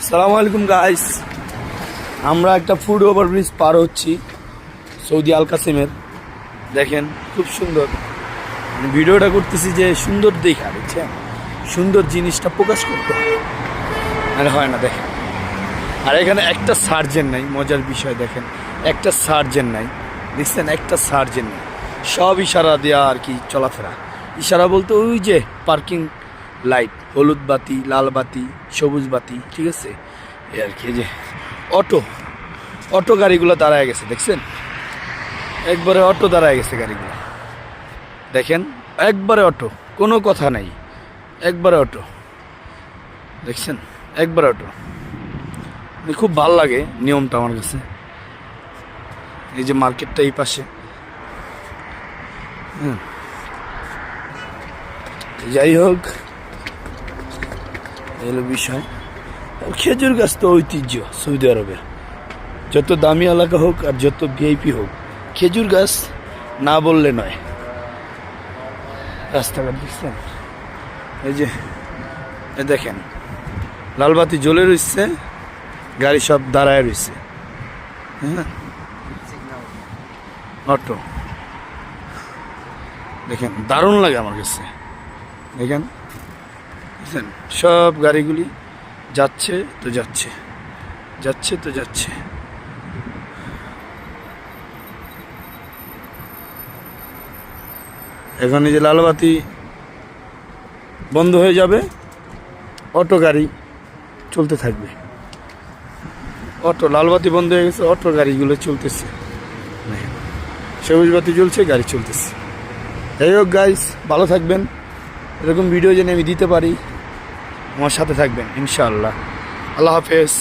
সালামু আলাইকুম গাইস, আমরা একটা ফুট ওভারব্রিজ পার হচ্ছি সৌদি আল কাসিমের। দেখেন খুব সুন্দর, ভিডিওটা করতেছি যে সুন্দর দেখা, বুঝছেন? সুন্দর জিনিসটা প্রকাশ করতে হয় না। দেখেন, আর এখানে একটা সার্জেন্ট নাই, মজার বিষয় দেখেন, একটা সার্জেন্ট নাই, দেখছেন? একটা সার্জেন্ট নেই, সব ইশারা দেওয়া আর কি, চলাফেরা। ইশারা বলতে ওই যে পার্কিং লাইট, হলুদ বাতি, লাল বাতি, সবুজ বাতি, ঠিক আছে? এই আর কি, যে অটো গাড়িগুলো দাঁড়ায় গেছে, দেখছেন? একবারে অটো দাঁড়ায় গেছে গাড়িগুলো, দেখেন, একবারে অটো, কোনো কথা নাই, একবারে অটো, দেখছেন? একবারে অটো। খুব ভাল লাগে নিয়মটা আমার কাছে। এই যে মার্কেটটা এই পাশে, যাই হোক, এলো বিষয়। খেজুর গাছ তো ঐতিহ্য সৌদি আরবের, যত দামি এলাকা হোক আর যত ভিআইপি হোক, খেজুর গাছ না বললে নয়। রাস্তাঘাট দেখছেন? এই যে দেখেন, লালবাতি জ্বলে রয়েছে, গাড়ি সব দাঁড়ায় রয়েছে। হ্যাঁ, অটো দেখেন, দারুণ লাগে আমার কাছে। দেখেন, বুঝছেন? সব গাড়িগুলি যাচ্ছে তো যাচ্ছে, যাচ্ছে তো যাচ্ছে। এখন এই যে লালবাতি বন্ধ হয়ে যাবে, অটো গাড়ি চলতে থাকবে। অটো, লালবাতি বন্ধ হয়ে গেছে, অটো গাড়িগুলো চলতেছে, সবুজ বাতি জ্বলছে, গাড়ি চলতেছে। যাই হোক গাইস, ভালো থাকবেন। এরকম ভিডিও যেন আমি দিতে পারি, আমার সাথে থাকবেন ইনশাআল্লাহ। আল্লাহ হাফেজ।